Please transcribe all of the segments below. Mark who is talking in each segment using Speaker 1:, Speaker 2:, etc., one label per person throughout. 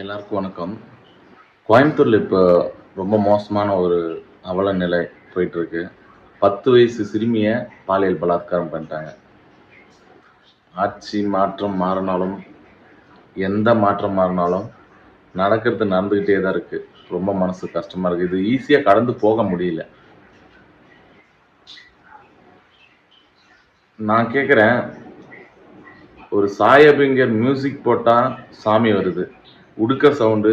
Speaker 1: எல்லாருக்கும் வணக்கம். கோயம்புத்தூர்ல இப்போ ரொம்ப மோசமான ஒரு அவல நிலை போயிட்டு இருக்கு. 10 வயசு சிறுமிய பாலியல் பலாத்காரம் பண்ணிட்டாங்க. ஆட்சி மாற்றம் மாறினாலும், எந்த மாற்றம் மாறினாலும் நடக்கிறது நடந்துகிட்டே தான் இருக்கு. ரொம்ப மனசு கஷ்டமா இருக்கு. இது ஈஸியா கடந்து போக முடியல. நான் கேட்குறேன், ஒரு சாய் அபியங்கர் மியூசிக் போட்டா சாமி வருது. உடுக்க சவுண்டு,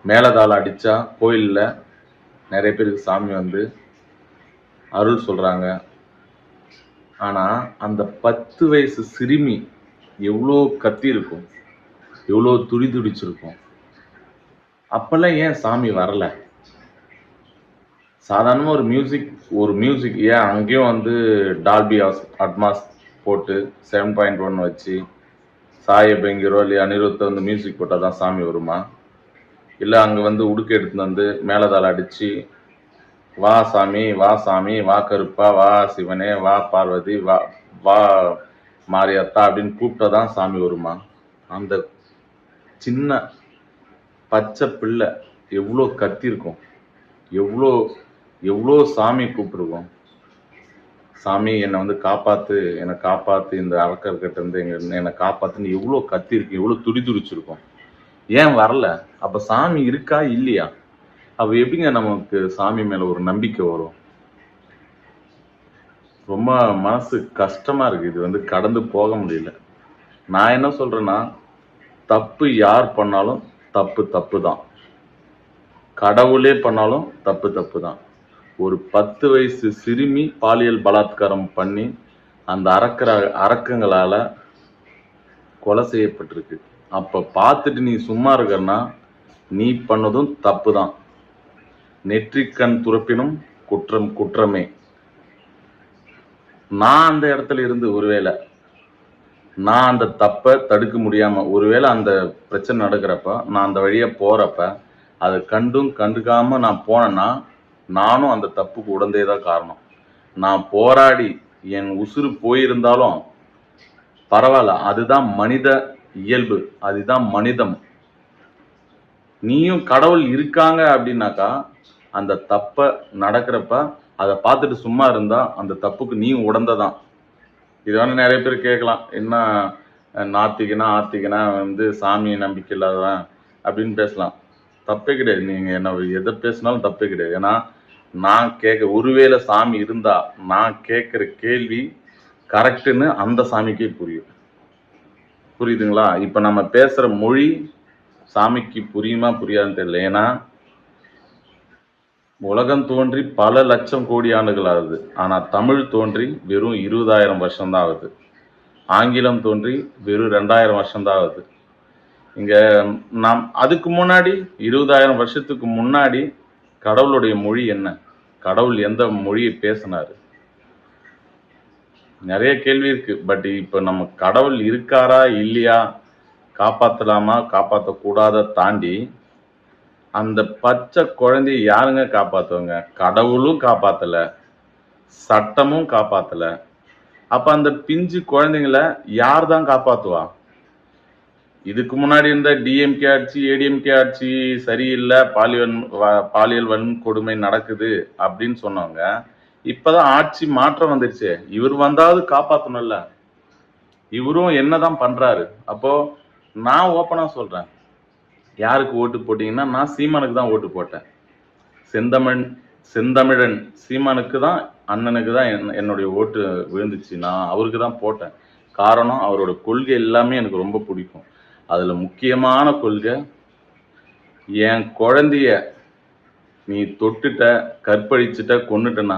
Speaker 1: மேளதாளம் அடிச்சா கோயில்ல நிறைய பேருக்கு சாமி வந்து அருள் சொல்றாங்க. ஆனா அந்த 10 வயசு சிறுமி எவ்வளோ கத்தி இருக்கும், எவ்வளோ துடி துடிச்சிருக்கும். அப்பெல்லாம் ஏன் சாமி வரல? சாதாரணமா ஒரு மியூசிக் ஏன் அங்கேயும் வந்து டால்பி அட்மாஸ் போட்டு 7.1 வச்சு சாய் அபியங்கரோ இல்லையா அனிருத்த வந்து மியூசிக் போட்டால் தான் சாமி வருமா? இல்லை அங்கே வந்து உடுக்க எடுத்துன்னு வந்து மேளதாளம் அடிச்சு வா சாமி வா சாமி வா கருப்பா வா சிவனே வா பார்வதி வா வா மாரியாத்தா அப்படின்னு கூப்பிட்டா தான் சாமி வருமா? அந்த சின்ன பச்சை பிள்ளை எவ்வளோ கத்திருக்கும், எவ்வளோ எவ்வளோ சாமி கூப்பிட்டுருக்கோம். சாமி என்னை வந்து காப்பாத்து, என்னை காப்பாத்து, இந்த அரக்கர்கிட்ட இருந்து என்னை காப்பாத்துன்னு எவ்வளோ கத்திருக்கு, எவ்வளோ துடி துடிச்சிருக்கும். ஏன் வரல? அப்ப சாமி இருக்கா இல்லையா? அப்ப எப்படிங்க நமக்கு சாமி மேல ஒரு நம்பிக்கை வரும்? ரொம்ப மனசு கஷ்டமா இருக்கு. இது வந்து கடந்து போக முடியல. நான் என்ன சொல்றேன்னா, தப்பு யார் பண்ணாலும் தப்பு தப்பு தான். கடவுளே பண்ணாலும் தப்பு தப்பு தான். ஒரு 10 வயசு சிறுமி பாலியல் பலாத்காரம் பண்ணி அந்த அரக்கங்களால கொலை செய்யப்பட்டிருக்கு. அப்ப பார்த்துட்டு நீ சும்மா இருக்கன்னா, நீ பண்ணதும் தப்பு தான். நெற்றிக்கண் துறப்பினும் குற்றம் குற்றமே. நான் அந்த இடத்துல இருந்து ஒருவேளை நான் அந்த தப்பை தடுக்க முடியாம ஒருவேளை அந்த பிரச்சனை நடக்கிறப்ப நான் அந்த வழியா போறப்ப அதை கண்டும் கண்டுக்காம நான் போனேன்னா நானும் அந்த தப்புக்கு உடந்தே தான் காரணம். நான் போராடி என் உசுறு போயிருந்தாலும் பரவாயில்ல, அதுதான் மனித இயல்பு, அதுதான் மனிதம். நீயும் கடவுள் இருக்காங்க அப்படின்னாக்கா அந்த தப்பை நடக்கிறப்ப அதை பார்த்துட்டு சும்மா இருந்தா அந்த தப்புக்கு நீயும் உடந்ததான். இது வந்து நிறைய பேர் கேட்கலாம், என்ன நாத்திகனா ஆத்திகனா வந்து சாமி நம்பிக்கை இல்லாதவன் அப்படின்னு பேசலாம். தப்பே கிடையாது. நீங்க என்ன எதை பேசினாலும் தப்பே கிடையாது. ஏன்னா நான் ஒருவேளை சாமி இருந்தா நான் கேட்குற கேள்வி கரெக்டுன்னு அந்த சாமிக்கே புரியும். புரியுதுங்களா? இப்ப நம்ம பேசுற மொழி சாமிக்கு புரியுமா புரியாதுன்னு தெரியல. ஏன்னா உலகம் தோன்றி பல லட்சம் கோடி ஆண்டுகள் ஆகுது. ஆனா தமிழ் தோன்றி வெறும் 20,000 வருஷம் தான் ஆகுது. ஆங்கிலம் தோன்றி வெறும் 2000 வருஷம் தான் ஆகுது. இங்க நாம் அதுக்கு முன்னாடி 20,000 வருஷத்துக்கு முன்னாடி கடவுளுடைய மொழி என்ன? கடவுள் எந்த மொழியை பேசினாரு? நிறைய கேள்வி இருக்கு. பட் இப்ப நம்ம கடவுள் இருக்காரா இல்லையா, காப்பாத்தலாமா காப்பாற்றக்கூடாத தாண்டி அந்த பச்சை குழந்தைய யாருங்க காப்பாத்துவாங்க? கடவுளும் காப்பாத்தல, சட்டமும் காப்பாத்தல. அப்ப அந்த பிஞ்சு குழந்தைங்கள யார் தான் காப்பாத்துவா? இதுக்கு முன்னாடி இருந்த டிஎம்கே ஆட்சி ஏடிஎம்கே ஆட்சி சரியில்லை, பாலியல் வன்கொடுமை நடக்குது அப்படின்னு சொன்னவங்க இப்பதான் ஆட்சி மாற்றம் வந்துருச்சு. இவர் வந்தாவது காப்பாத்தணும்ல. இவரும் என்னதான் பண்றாரு? அப்போ நான் ஓப்பனா சொல்றேன், யாருக்கு ஓட்டு போட்டீங்கன்னா நான் சீமானுக்கு தான் ஓட்டு போட்டேன். செந்தமிழன் சீமானுக்கு தான், அண்ணனுக்கு தான் என்னுடைய ஓட்டு விழுந்துச்சு. நான் அவருக்கு தான் போட்டேன். காரணம் அவரோட கொள்கை எல்லாமே எனக்கு ரொம்ப பிடிக்கும். அதுல முக்கியமான கொள்கை, என் குழந்தைய நீ தொட்டுட்ட, கற்பழிச்சுட்ட, கொன்னுட்டனா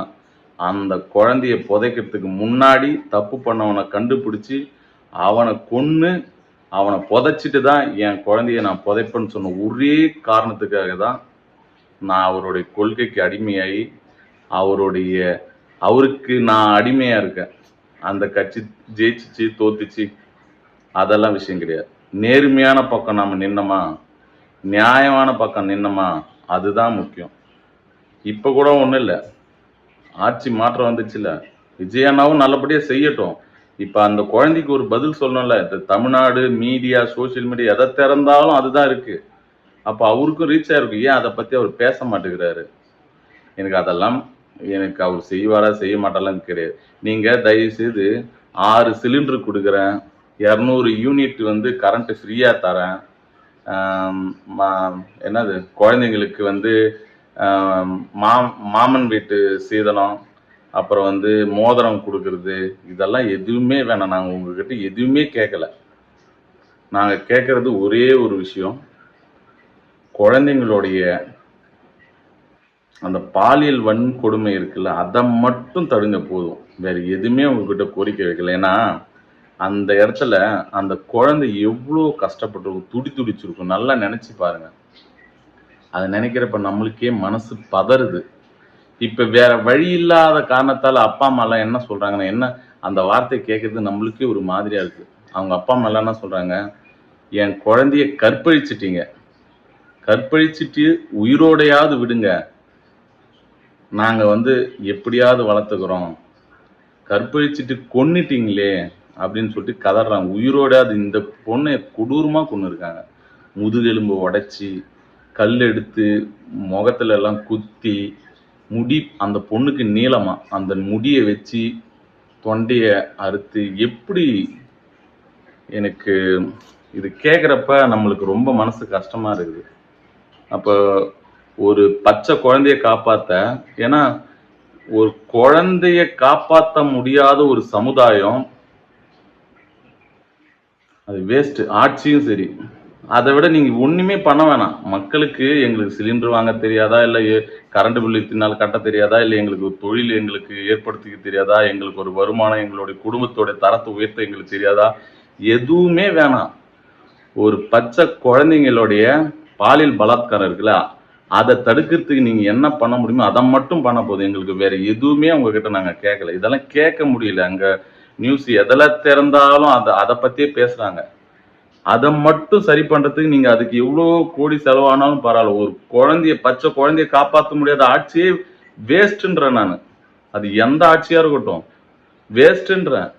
Speaker 1: அந்த குழந்தைய புதைக்கிறதுக்கு முன்னாடி தப்பு பண்ணவனை கண்டுபிடிச்சி அவனை கொன்னு அவனை புதைச்சிட்டு தான் என் குழந்தைய நான் புதைப்பேன்னு சொன்ன ஒரே காரணத்துக்காக தான் நான் அவருடைய கொள்கைக்கு அடிமையாகி அவருக்கு நான் அடிமையா இருக்கேன். அந்த கட்சி ஜெயிச்சிச்சு தோத்துச்சு அதெல்லாம் விஷயம் கிடையாது. நேர்மையான பக்கம் நாம நின்னோமா, நியாயமான பக்கம் நின்னோமா, அதுதான் முக்கியம். இப்ப கூட ஒண்ணும் இல்லை, ஆட்சி மாற்றம் வந்துச்சுல, விஜயண்ணாவும் நல்லபடியா செய்யட்டும். இப்ப அந்த குழந்தைக்கு ஒரு பதில் சொல்லணும்ல. இந்த தமிழ்நாடு மீடியா, சோசியல் மீடியா எதை திறந்தாலும் அதுதான் இருக்கு. அப்ப அவருக்கும் ரீச் ஆயிருக்கும். ஏன் அதை பத்தி அவர் பேச மாட்டேங்கிறாரு? எனக்கு அவர் செய்வாரா செய்ய மாட்டாரான்னு கிடையாது. நீங்க தயவு செய்து 6 சிலிண்டர் கொடுக்குறேன், 200 யூனிட் வந்து கரண்ட் ஃப்ரீயா தரேன், என்னது குழந்தைங்களுக்கு வந்து மாமன் வீட்டு சீதனம், அப்புறம் வந்து மோதிரம் கொடுக்கறது, இதெல்லாம் எதுவுமே வேணாம். நாங்கள் உங்ககிட்ட எதுவுமே கேட்கல. நாங்கள் கேட்கறது ஒரே ஒரு விஷயம், குழந்தைங்களுடைய அந்த பாலியல் வன்கொடுமை இருக்குல்ல, அதை மட்டும் தடுங்க போதும். வேற எதுவுமே உங்ககிட்ட கோரிக்கை வைக்கல. ஏன்னா அந்த இடத்துல அந்த குழந்தை எவ்வளோ கஷ்டப்பட்டிருக்கும், துடிச்சிருக்கும். நல்லா நினைச்சு பாருங்க. அதை நினைக்கிறப்ப நம்மளுக்கே மனசு பதறுது. இப்ப வேற வழி இல்லாத காரணத்தால அப்பா அம்மா எல்லாம் என்ன சொல்றாங்கன்னா, என்ன அந்த வார்த்தை கேட்கறது நம்மளுக்கே ஒரு மாதிரியா இருக்கு. அவங்க அப்பா அம்மா எல்லாம் என்ன சொல்றாங்க, என் குழந்தைய கற்பழிச்சிட்டீங்க, கற்பழிச்சிட்டு உயிரோடையாவது விடுங்க, நாங்க வந்து எப்படியாவது வளர்த்துக்கிறோம், கற்பழிச்சிட்டு கொன்னுட்டீங்களே அப்படின்னு சொல்லிட்டு கதறாங்க. உயிரோடையாவது. இந்த பொண்ணை கொடூரமா கொண்டு இருக்காங்க. முதுகெலும்பு உடைச்சி, கல் எடுத்து முகத்துல எல்லாம் குத்தி, முடி அந்த பொண்ணுக்கு நீளமா அந்த முடியை வச்சு தொண்டைய அறுத்து, எப்படி எனக்கு இது கேட்குறப்ப நம்மளுக்கு ரொம்ப மனசு கஷ்டமா இருக்குது. அப்போ ஒரு பச்சை குழந்தைய காப்பாத்த, ஏன்னா ஒரு குழந்தைய காப்பாற்ற முடியாத ஒரு சமுதாயம் அது வேஸ்ட். ஆட்சியும் சரி. அதை விட நீங்க ஒண்ணுமே பண்ண வேணாம். மக்களுக்கு எங்களுக்கு சிலிண்டர் வாங்க தெரியாதா, இல்லை கரண்ட் பில் இத்தினால் கட்ட தெரியாதா, இல்லை எங்களுக்கு ஒரு தொழில் எங்களுக்கு ஏற்படுத்திக்க தெரியாதா, எங்களுக்கு ஒரு வருமானம், எங்களுடைய குடும்பத்தோட தரத்தை உயர்த்த எங்களுக்கு தெரியாதா, எதுவுமே வேணாம். ஒரு பச்சை குழந்தைங்களுடைய பாலியல் பலாத்காரம் இருக்குல்ல, அதை தடுக்கிறதுக்கு நீங்க என்ன பண்ண முடியுமோ அதை மட்டும் பண்ண போதும். எங்களுக்கு வேற எதுவுமே உங்ககிட்ட நாங்க கேட்கல. இதெல்லாம் கேட்க முடியல. அங்க நியூஸ் எதில் திறந்தாலும் அதை பத்தியே பேசுறாங்க. அதை மட்டும் சரி பண்றதுக்கு நீங்க அதுக்கு எவ்வளோ கோடி செலவானாலும் பரவாயில்ல. ஒரு பச்சை குழந்தைய காப்பாற்ற முடியாத ஆட்சியே வேஸ்ட்ன்றேன் நான். அது எந்த ஆட்சியா இருக்கட்டும், வேஸ்ட்ன்றேன்.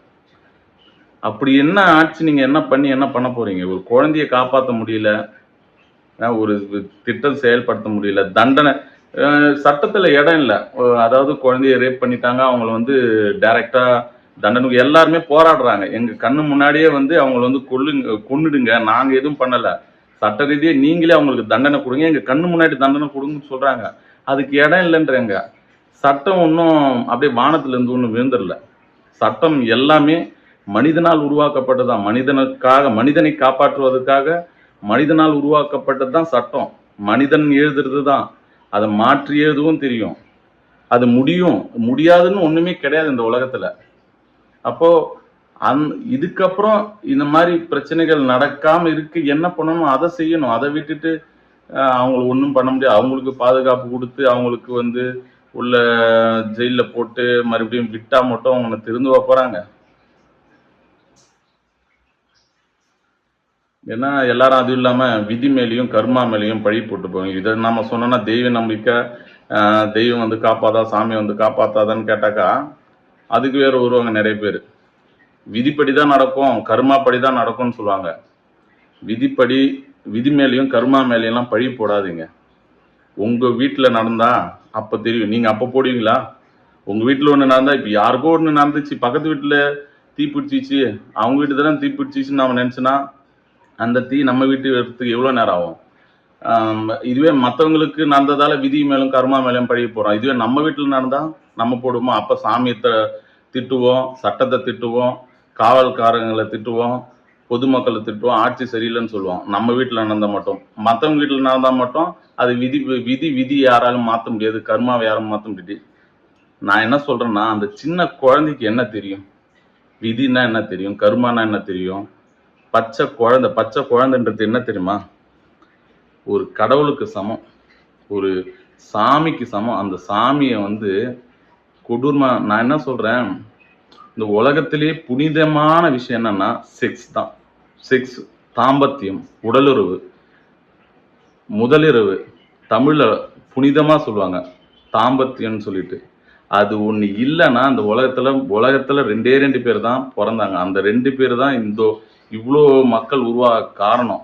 Speaker 1: அப்படி என்ன ஆட்சி நீங்க என்ன பண்ண போறீங்க? ஒரு குழந்தைய காப்பாற்ற முடியல, ஒரு திட்டம் செயல்படுத்த முடியல, தண்டனை சட்டத்துல இடம் இல்லை. அதாவது குழந்தைய ரேப் பண்ணிட்டாங்க, அவங்கள வந்து டைரக்டா தண்டனைக்கு எல்லாருமே போராடுறாங்க. எங்க கண்ணு முன்னாடியே வந்து அவங்களை வந்து கொன்னுடுங்க, நாங்க எதுவும் பண்ணல, சட்ட ரீதியா நீங்களே அவங்களுக்கு தண்டனை கொடுங்க, எங்க கண்ணு முன்னாடி தண்டனை கொடுங்கன்னு சொல்றாங்க. அதுக்கு இடம் இல்லைன்றங்க. சட்டம் ஒன்றும் அப்படியே வானத்துல இருந்து ஒன்றும் விழுந்துடல. சட்டம் எல்லாமே மனிதனால் உருவாக்கப்பட்டதுதான். மனிதனை காப்பாற்றுவதற்காக மனிதனால் உருவாக்கப்பட்டது தான் சட்டம். மனிதன் எழுதுறது தான். அதை மாற்றி எழுதவும் தெரியும். அது முடியாதுன்னு ஒண்ணுமே கிடையாது இந்த உலகத்துல. அப்போ இதுக்கப்புறம் இந்த மாதிரி பிரச்சனைகள் நடக்காம இருக்கு என்ன பண்ணணும், அதை செய்யணும். அதை விட்டுட்டு அவங்களுக்கு ஒன்றும் பண்ண முடியாது. அவங்களுக்கு பாதுகாப்பு கொடுத்து அவங்களுக்கு வந்து உள்ள ஜெயில போட்டு மறுபடியும் விட்டா மட்டும் அவங்க திருந்துவ போறாங்க? ஏன்னா எல்லாரும் அதுவும் இல்லாம விதி மேலேயும் கர்மா மேலேயும் பழி போட்டு போவாங்க. இதை நம்ம சொன்னோம்னா தெய்வ நம்பிக்கை, தெய்வம் வந்து காப்பாதா, சாமி வந்து காப்பாத்தாதான்னு கேட்டாக்கா அதுக்கு வேற வருவாங்க நிறைய பேர். விதிப்படி தான் நடக்கும், கர்மா படி தான் நடக்கும்னு சொல்லுவாங்க. விதிப்படி, விதி மேலேயும் கர்மா மேலேயும் பழி போடாதீங்க. உங்க வீட்டில் நடந்தா அப்ப தெரியும். நீங்க அப்ப போடுவீங்களா? உங்க வீட்டில் ஒன்று நடந்தா, இப்ப யாருக்கோ ஒன்று நடந்துச்சு, பக்கத்து வீட்டுல தீ பிடிச்சிச்சு, அவங்க வீட்டு தானே தீ பிடிச்சிச்சுன்னு நம்ம நினைச்சுன்னா அந்த தீ நம்ம வீட்டு வரத்துக்கு எவ்வளோ நேரம் ஆகும்? இதுவே மற்றவங்களுக்கு நடந்ததால விதி மேலும் கர்மா மேலும் பழி போறோம். இதுவே நம்ம வீட்டில் நடந்தா நம்ம போடுவோம். அப்ப சாமியத்தை திட்டுவோம், சட்டத்தை திட்டுவோம், காவல்காரங்களை திட்டுவோம், பொதுமக்களை திட்டுவோம், ஆட்சி சரியில்லைன்னு சொல்லுவோம். நம்ம வீட்டில் நடந்தா மட்டும். மற்றவங்க வீட்டில் நடந்தா மட்டும் அது விதி யாராலும் மாற்ற முடியாது, கர்மாவை யாரும் மாற்ற முடியாது. நான் என்ன சொல்றேன்னா, அந்த சின்ன குழந்தைக்கு என்ன தெரியும்? விதினா என்ன தெரியும்? கர்மானா என்ன தெரியும்? பச்சை குழந்தைன்றது என்ன தெரியுமா? ஒரு கடவுளுக்கு சமம், ஒரு சாமிக்கு சமம். அந்த சாமியை வந்து கொடூரமா, நான் என்ன சொல்றேன், இந்த உலகத்திலேயே புனிதமான விஷயம் என்னன்னா செக்ஸ் தான். செக்ஸ், தாம்பத்தியம், உடலுறவு, முதலிரவு. தமிழ்ல புனிதமா சொல்லுவாங்க தாம்பத்தியம்னு சொல்லிட்டு. அது ஒண்ணு இல்லைன்னா அந்த உலகத்துல ரெண்டே 2 பேர் தான் பிறந்தாங்க. அந்த 2 பேர் தான் இவ்வளோ மக்கள் உருவாக காரணம்.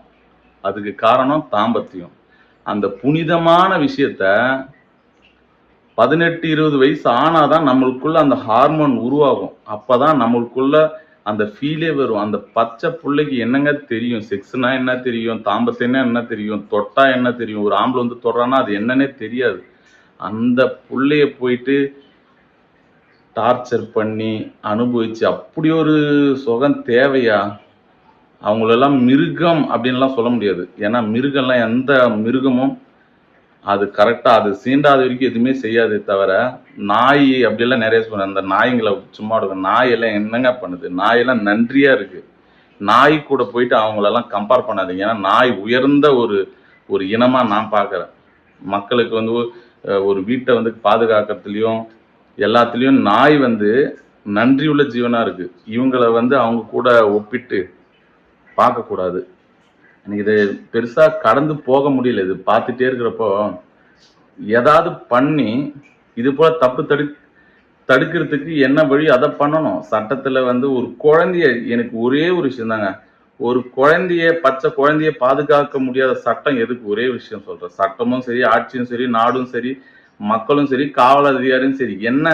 Speaker 1: அதுக்கு காரணம் தாம்பத்தியம். அந்த புனிதமான விஷயத்த 18, 20 வயசு ஆனாதான் நம்மளுக்குள்ள அந்த ஹார்மோன் உருவாகும். அப்பதான் நம்மளுக்குள்ள அந்த ஃபீலே வரும். அந்த பச்சை புள்ளைக்கு என்னங்க தெரியும்? செக்ஸ்னா என்ன தெரியும்? தாம்பத்தியம்னா என்ன தெரியும்? தொட்டா என்ன தெரியும்? ஒரு ஆம்பளை வந்து தொடுறான்னா அது என்னன்னே தெரியாது. அந்த புள்ளைய போயிட்டு டார்ச்சர் பண்ணி அனுபவிச்சு அப்படி ஒரு சுகம் தேவையா? அவங்களெல்லாம் மிருகம் அப்படின்லாம் சொல்ல முடியாது. ஏன்னா மிருகம்லாம் எந்த மிருகமும் அது கரெக்டா அது சீண்டாத வரைக்கும் எதுவுமே செய்யாதே தவிர, நாய் அப்படியெல்லாம் நிறைய சொல்றேன். அந்த நாய்ங்களை சும்மா விடுங்க. நாயெல்லாம் என்னங்க பண்ணுது? நாயெல்லாம் நன்றியா இருக்கு. நாய் கூட போயிட்டு அவங்களெல்லாம் கம்பேர் பண்ணாதீங்க. ஏன்னா நாய் உயர்ந்த ஒரு ஒரு இனமா நான் பார்க்குறேன். மக்களுக்கு வந்து ஒரு வீட்டை வந்து பாதுகாக்கிறதுலையும் எல்லாத்துலேயும் நாய் வந்து நன்றியுள்ள ஜீவனா இருக்கு. இவங்களை வந்து அவங்க கூட ஒப்பிட்டு பார்க்கக்கூடாது. எனக்கு இது பெருசா கடந்து போக முடியல. இது பார்த்துட்டே இருக்கிறப்போ ஏதாவது பண்ணி இது போல தப்பு தடுக்கிறதுக்கு என்ன வழி அதை பண்ணணும். சட்டத்துல வந்து ஒரு குழந்தைய எனக்கு ஒரே ஒரு விஷயம் தாங்க, ஒரு பச்சை குழந்தைய பாதுகாக்க முடியாத சட்டம் எதுக்கு? ஒரே விஷயம் சொல்றேன். சட்டமும் சரி, ஆட்சியும் சரி, நாடும் சரி, மக்களும் சரி, காவல் அதிகாரியும் சரி, என்ன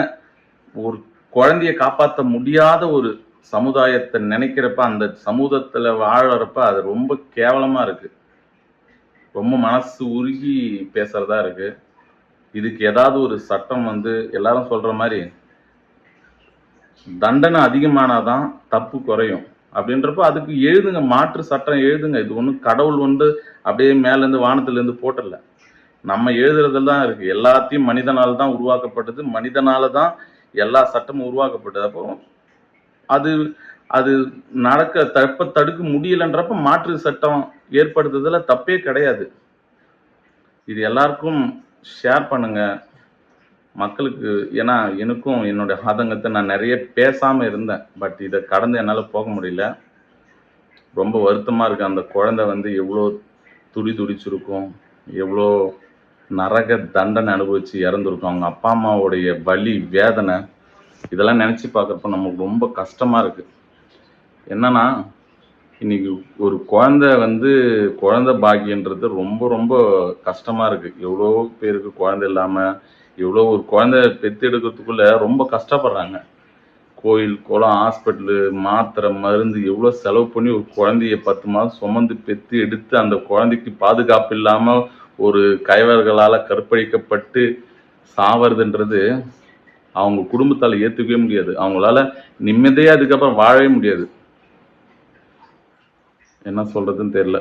Speaker 1: ஒரு குழந்தைய காப்பாற்ற முடியாத ஒரு சமுதாயத்தை நினைக்கிறப்ப, அந்த சமூகத்துல வாழறப்ப அது ரொம்ப கேவலமா இருக்கு. ரொம்ப மனசு உருகி பேசுறதா இருக்கு. இதுக்கு ஏதாவது ஒரு சட்டம் வந்து எல்லாரும் சொல்ற மாதிரி தண்டனை அதிகமானாதான் தப்பு குறையும் அப்படின்றப்ப அதுக்கு எழுதுங்க, மாற்று சட்டம் எழுதுங்க. இது ஒன்றும் கடவுள் வந்து அப்படியே மேலேருந்து வானத்திலேருந்து போட்டல. நம்ம எழுதுறதுல தான் இருக்கு. எல்லாத்தையும் மனிதனால தான் உருவாக்கப்பட்டது, மனிதனால தான் எல்லா சட்டமும் உருவாக்கப்பட்டது. அப்போ அது அது தடுக்க முடியலன்றப்ப மாற்று சட்டம் ஏற்படுத்துறதுல தப்பே கிடையாது. இது எல்லாருக்கும் ஷேர் பண்ணுங்க மக்களுக்கு. ஏன்னா எனக்கும் என்னுடைய ஆதங்கத்தை நான் நிறைய பேசாம இருந்தேன். பட் இதை கடந்து என்னால் போக முடியல. ரொம்ப வருத்தமா இருக்கு. அந்த குழந்தை வந்து எவ்வளோ துடிச்சிருக்கும், எவ்வளோ நரக தண்டனை அனுபவிச்சு இறந்துருக்கும். அவங்க அப்பா அம்மாவுடைய வலி வேதனை இதெல்லாம் நினைச்சு பார்க்குறப்ப நமக்கு ரொம்ப கஷ்டமா இருக்கு. என்னன்னா இன்னைக்கு ஒரு குழந்தை பாக்கியன்றது ரொம்ப ரொம்ப கஷ்டமா இருக்கு. எவ்வளோ பேருக்கு குழந்தை இல்லாம எவ்வளோ ஒரு குழந்தை பெத்தெடுக்கிறதுக்குள்ள ரொம்ப கஷ்டப்படுறாங்க. கோயில் குளம் ஹாஸ்பிட்டலு மாத்திரை மருந்து எவ்வளோ செலவு பண்ணி ஒரு குழந்தைய 10 மாதம் சுமந்து பெத்து எடுத்து அந்த குழந்தைக்கு பாதுகாப்பு இல்லாம ஒரு கைவர்களால் கற்பழிக்கப்பட்டு சாவறதுன்றது அவங்க குடும்பத்தால் ஏற்றுக்கவே முடியாது. அவங்களால நிம்மதியாக அதுக்கப்புறம் வாழவே முடியாது. என்ன சொல்றதுன்னு தெரியல.